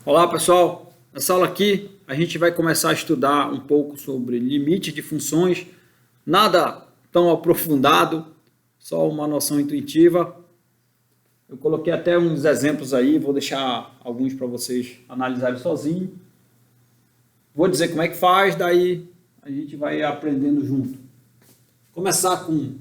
Olá pessoal, nessa aula aqui a gente vai começar a estudar um pouco sobre limite de funções, nada tão aprofundado, só uma noção intuitiva. Eu coloquei até uns exemplos aí, vou deixar alguns para vocês analisarem sozinho. Vou dizer como é que faz, daí a gente vai aprendendo junto. Começar com,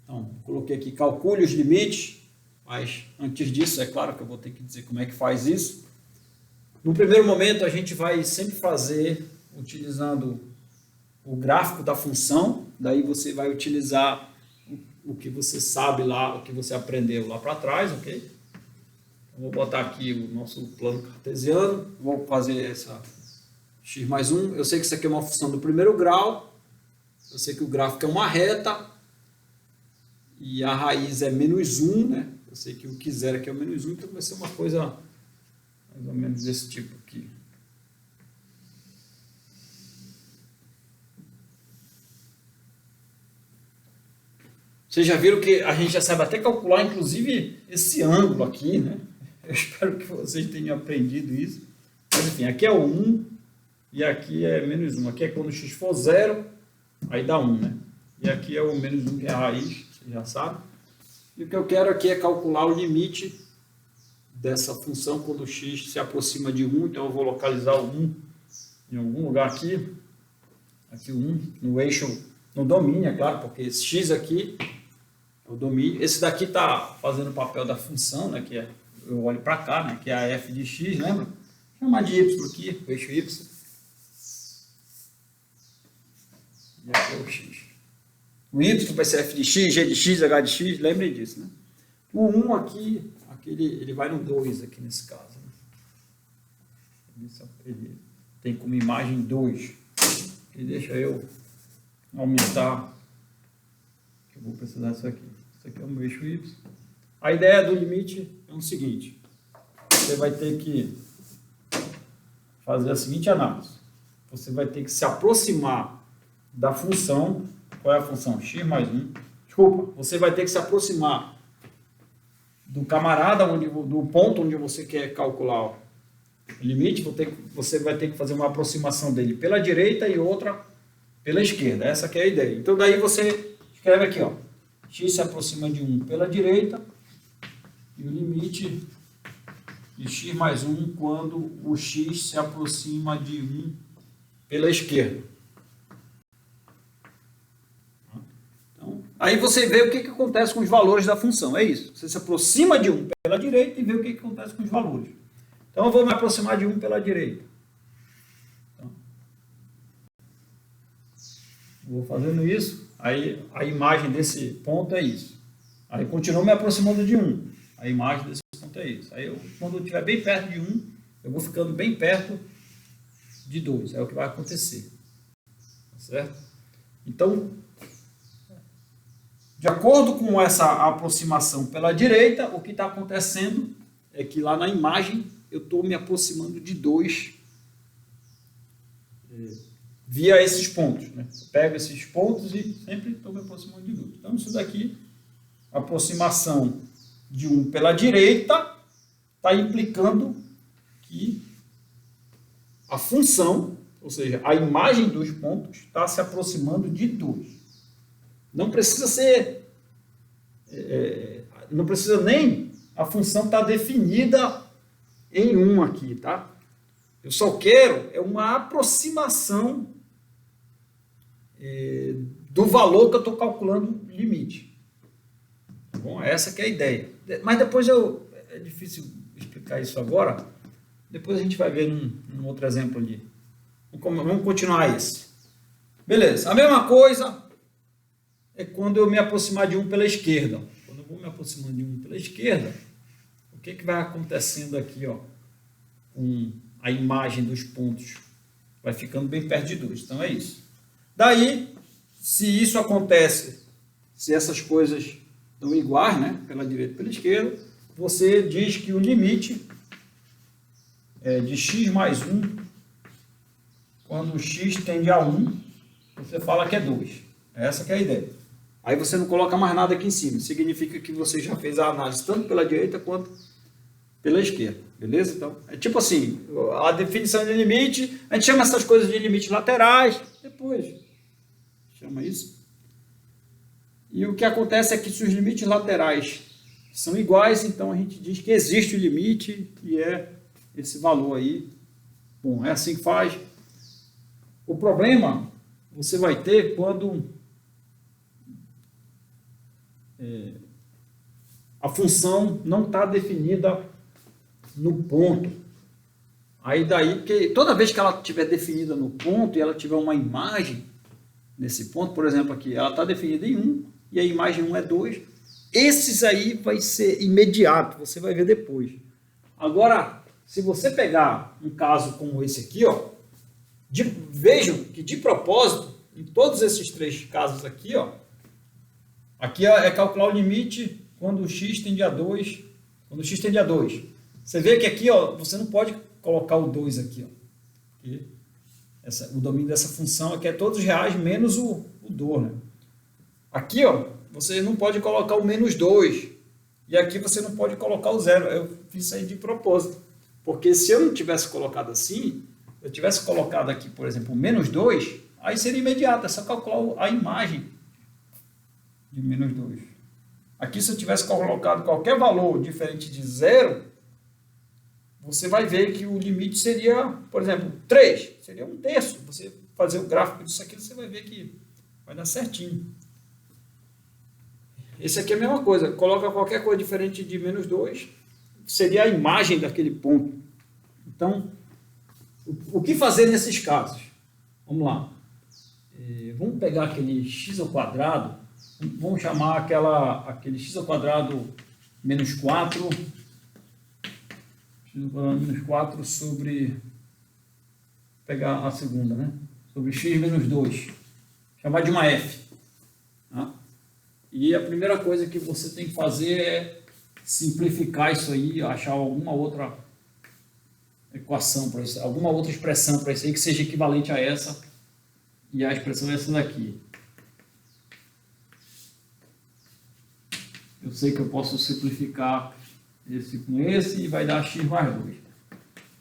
então, coloquei aqui calcule os limites, mas antes disso é claro que eu vou ter que dizer como é que faz isso. No primeiro momento, a gente vai sempre fazer utilizando o gráfico da função, daí você vai utilizar o que você sabe lá, o que você aprendeu lá para trás, ok? Eu vou botar aqui o nosso plano cartesiano, vou fazer essa x mais 1, eu sei que isso aqui é uma função do primeiro grau, eu sei que o gráfico é uma reta, e a raiz é menos 1, né? Eu sei que o que zero aqui é o menos 1, então vai ser uma coisa mais ou menos desse tipo aqui. Vocês já viram que a gente já sabe até calcular, inclusive, esse ângulo aqui, né? Eu espero que vocês tenham aprendido isso. Mas, enfim, aqui é o 1 e aqui é menos 1. Aqui é quando x for 0, aí dá 1, né? E aqui é o menos 1, que é a raiz, vocês já sabem. E o que eu quero aqui é calcular o limite dessa função quando x se aproxima de 1, então eu vou localizar o 1 em algum lugar aqui o 1, no eixo, no domínio, é claro, porque esse x aqui é o domínio, esse daqui está fazendo o papel da função, né, que é, eu olho para cá, né, que é a f de x, lembra? Vou chamar de y aqui, o eixo y, e aqui é o x. O y vai ser f de x, g de x, h de x, lembrem disso, né? O 1 aqui ele vai no 2 aqui nesse caso. Né? Ele tem como imagem 2. E deixa eu aumentar. Eu vou precisar disso aqui. Isso aqui é o meu eixo Y. A ideia do limite é o seguinte. Você vai ter que fazer a seguinte análise. Você vai ter que se aproximar da função. Qual é a função? X mais 1. Desculpa. Você vai ter que se aproximar do camarada, do ponto onde você quer calcular o limite, você vai ter que fazer uma aproximação dele pela direita e outra pela esquerda. Essa que é a ideia. Então, daí você escreve aqui, ó, x se aproxima de 1 pela direita e o limite de x mais 1 quando o x se aproxima de 1 pela esquerda. Aí você vê o que acontece com os valores da função, é isso. Você se aproxima de 1 pela direita e vê o que acontece com os valores. Então eu vou me aproximar de 1 pela direita. Então, vou fazendo isso, aí a imagem desse ponto é isso. Aí continuo me aproximando de 1, a imagem desse ponto é isso. Aí quando eu estiver bem perto de 1, eu vou ficando bem perto de 2, é o que vai acontecer. Tá certo? Então, de acordo com essa aproximação pela direita, o que está acontecendo é que lá na imagem eu estou me aproximando de 2 via esses pontos. Né? Eu pego esses pontos e sempre estou me aproximando de 2. Então, isso daqui, a aproximação de 1 pela direita, está implicando que a função, ou seja, a imagem dos pontos, está se aproximando de 2. Não precisa ser, não precisa nem a função estar definida em 1 aqui, tá? Eu só quero uma aproximação do valor que eu estou calculando o limite. Tá bom? Essa que é a ideia. Mas depois é difícil explicar isso agora. Depois a gente vai ver num outro exemplo ali. Vamos continuar esse. Beleza. A mesma coisa é quando eu me aproximar de 1 pela esquerda. Quando eu vou me aproximando de 1 pela esquerda, o que vai acontecendo aqui, ó, com a imagem dos pontos? Vai ficando bem perto de 2. Então é isso. Daí, se isso acontece, se essas coisas estão iguais, né, pela direita e pela esquerda, você diz que o limite é de x mais 1, quando x tende a 1, você fala que é 2. Essa que é a ideia. Aí você não coloca mais nada aqui em cima. Significa que você já fez a análise tanto pela direita quanto pela esquerda, beleza? Então, é tipo assim, a definição de limite, a gente chama essas coisas de limites laterais, depois chama isso. E o que acontece é que se os limites laterais são iguais, então a gente diz que existe o limite, e é esse valor aí. Bom, é assim que faz. O problema você vai ter quando a função não está definida no ponto. Aí daí, porque toda vez que ela estiver definida no ponto e ela tiver uma imagem nesse ponto, por exemplo aqui, ela está definida em 1 e a imagem 1 é 2, esses aí vai ser imediato, você vai ver depois. Agora, se você pegar um caso como esse aqui, ó, vejam que de propósito, em todos esses três casos aqui, ó, aqui é calcular o limite quando o x tende a 2, quando o x tende a 2. Você vê que aqui, ó, você não pode colocar o 2 aqui, ó. O domínio dessa função aqui é todos reais menos o 2, né? Aqui, ó, você não pode colocar o menos 2. E aqui você não pode colocar o 0. Eu fiz isso aí de propósito. Porque se eu não tivesse colocado assim, eu tivesse colocado aqui, por exemplo, o menos 2, aí seria imediato, é só calcular a imagem de menos 2. Aqui, se eu tivesse colocado qualquer valor diferente de 0, você vai ver que o limite seria, por exemplo, 3, seria 1/3. Você fazer o gráfico disso aqui, você vai ver que vai dar certinho. Esse aqui é a mesma coisa, coloca qualquer coisa diferente de menos 2, seria a imagem daquele ponto. Então, o que fazer nesses casos? Vamos lá. Vamos pegar aquele x ao quadrado, vamos chamar aquele x ao quadrado menos 4, x ao quadrado menos 4 sobre, pegar a segunda, né? Sobre x menos 2, chamar de uma f. Tá? E a primeira coisa que você tem que fazer é simplificar isso aí, achar alguma outra equação para isso, alguma outra expressão para isso aí que seja equivalente a essa, e a expressão é essa daqui. Eu sei que eu posso simplificar esse com esse e vai dar x mais 2.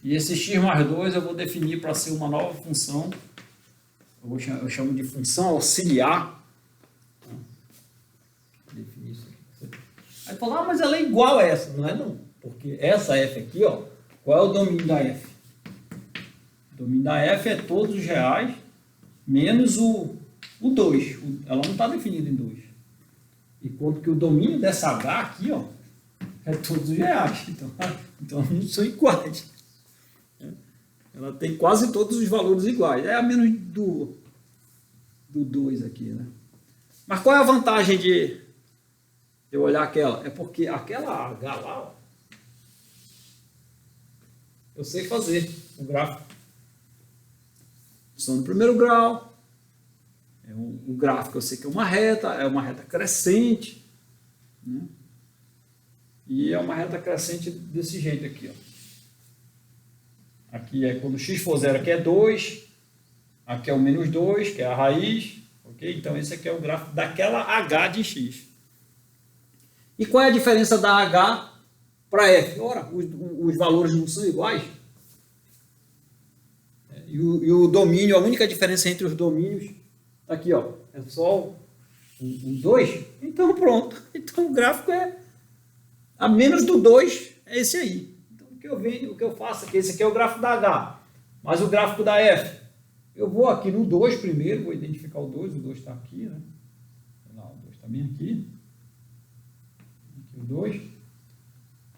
E esse x mais 2 eu vou definir para ser uma nova função, eu chamo de função auxiliar. Definir isso aqui. Aí fala, mas ela é igual a essa. Não é não, porque essa f aqui, ó, qual é o domínio da f? O domínio da f é todos os reais menos o 2. Ela não está definida em 2. Enquanto que o domínio dessa h aqui, ó, é todos os reais. Então não são iguais. Ela tem quase todos os valores iguais. É a menos do 2 aqui, né? Mas qual é a vantagem de eu olhar aquela? É porque aquela h lá, ó, eu sei fazer o gráfico. Função do primeiro grau. O gráfico eu sei que é uma reta crescente, né? E é uma reta crescente desse jeito aqui, ó. Aqui é quando x for 0, aqui é 2, aqui é o menos 2, que é a raiz, ok? Então esse aqui é o gráfico daquela h de x. E qual é a diferença da h para f? Ora, os valores não são iguais. E o domínio, a única diferença entre os domínios, tá aqui, ó, é só o 2. Então pronto. Então o gráfico é a menos do 2, é esse aí. Então o que eu faço aqui, esse aqui é o gráfico da h, mas o gráfico da f, eu vou aqui no 2 primeiro, vou identificar o 2 está aqui, né? Lá, o 2 está bem aqui. Aqui o 2.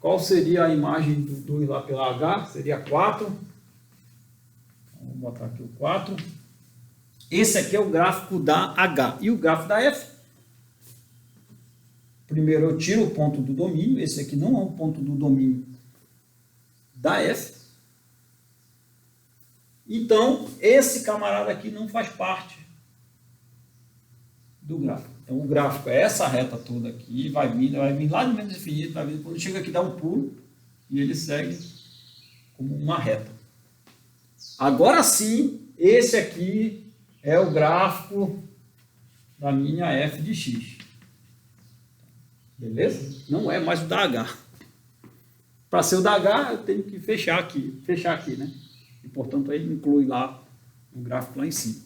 Qual seria a imagem do 2 lá pela h? Seria 4. Então, vou botar aqui o 4. Esse aqui é o gráfico da h. E o gráfico da f? Primeiro eu tiro o ponto do domínio. Esse aqui não é o ponto do domínio da f. Então, esse camarada aqui não faz parte do gráfico. Então, o gráfico é essa reta toda aqui, vai vir lá de menos infinito, vai vir, quando chega aqui dá um pulo e ele segue como uma reta. Agora sim, esse aqui é o gráfico da minha f de x. Beleza? Não é mais o da h. Para ser o da H, eu tenho que fechar aqui, né? E, portanto, aí inclui lá um gráfico lá em cima.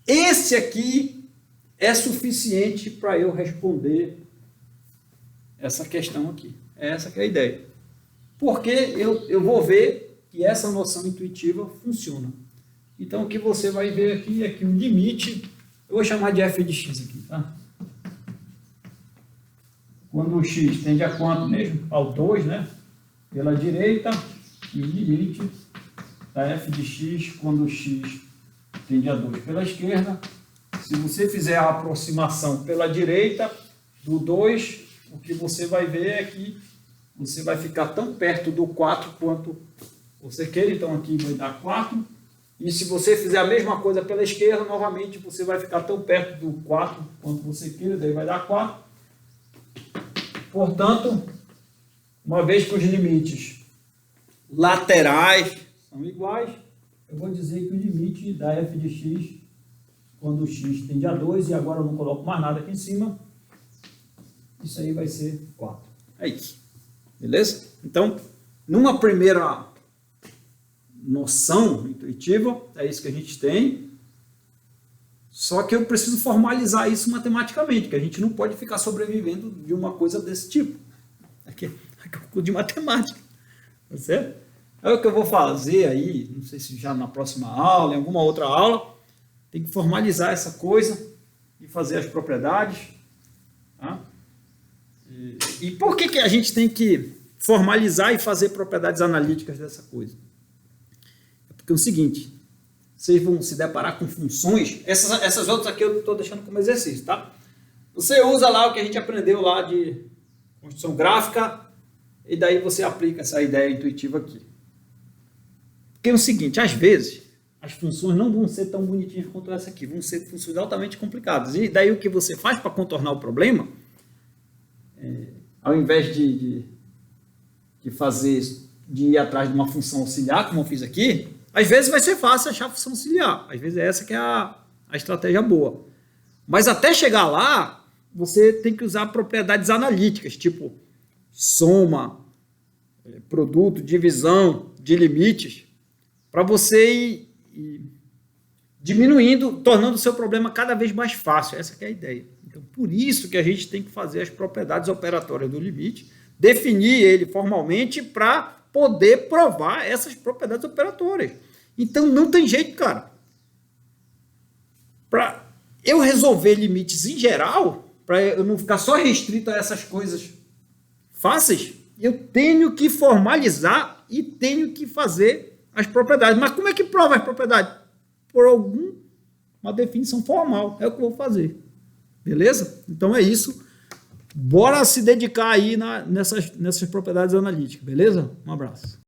Esse aqui é suficiente para eu responder essa questão aqui. Essa que é a ideia. Porque eu vou ver que essa noção intuitiva funciona. Então, o que você vai ver aqui é que o limite, eu vou chamar de f de x aqui, tá? Quando o x tende a quanto mesmo? Ao 2, né? Pela direita, e o limite da f de x quando o x tende a 2 pela esquerda. Se você fizer a aproximação pela direita do 2, o que você vai ver é que você vai ficar tão perto do 4 quanto você queira. Então, aqui vai dar 4. E se você fizer a mesma coisa pela esquerda, novamente você vai ficar tão perto do 4 quanto você queira, daí vai dar 4. Portanto, uma vez que os limites laterais são iguais, eu vou dizer que o limite da f de x, quando o x tende a 2, e agora eu não coloco mais nada aqui em cima, isso aí vai ser 4. É isso. Beleza? Então, numa primeira noção intuitiva, é isso que a gente tem. Só que eu preciso formalizar isso matematicamente, que a gente não pode ficar sobrevivendo de uma coisa desse tipo. Aqui é o curso de matemática. Tá certo? É o que eu vou fazer aí, não sei se já na próxima aula, em alguma outra aula, tem que formalizar essa coisa e fazer as propriedades. Tá? E por que a gente tem que formalizar e fazer propriedades analíticas dessa coisa? É porque é o seguinte, vocês vão se deparar com funções, essas outras aqui eu estou deixando como exercício, tá? Você usa lá o que a gente aprendeu lá de construção gráfica e daí você aplica essa ideia intuitiva aqui. Porque é o seguinte, às vezes as funções não vão ser tão bonitinhas quanto essa aqui, vão ser funções altamente complicadas. E daí o que você faz para contornar o problema, ao invés de ir atrás de uma função auxiliar, como eu fiz aqui, às vezes vai ser fácil achar a função auxiliar. Às vezes é essa que é a estratégia boa. Mas até chegar lá, você tem que usar propriedades analíticas, tipo soma, produto, divisão, de limites, para você ir diminuindo, tornando o seu problema cada vez mais fácil. Essa que é a ideia. Então, por isso que a gente tem que fazer as propriedades operatórias do limite, definir ele formalmente para poder provar essas propriedades operatórias. Então, não tem jeito, cara. Para eu resolver limites em geral, para eu não ficar só restrito a essas coisas fáceis, eu tenho que formalizar e tenho que fazer as propriedades. Mas como é que prova as propriedades? Por uma definição formal. É o que eu vou fazer. Beleza? Então é isso. Bora se dedicar aí nessas propriedades analíticas. Beleza? Um abraço.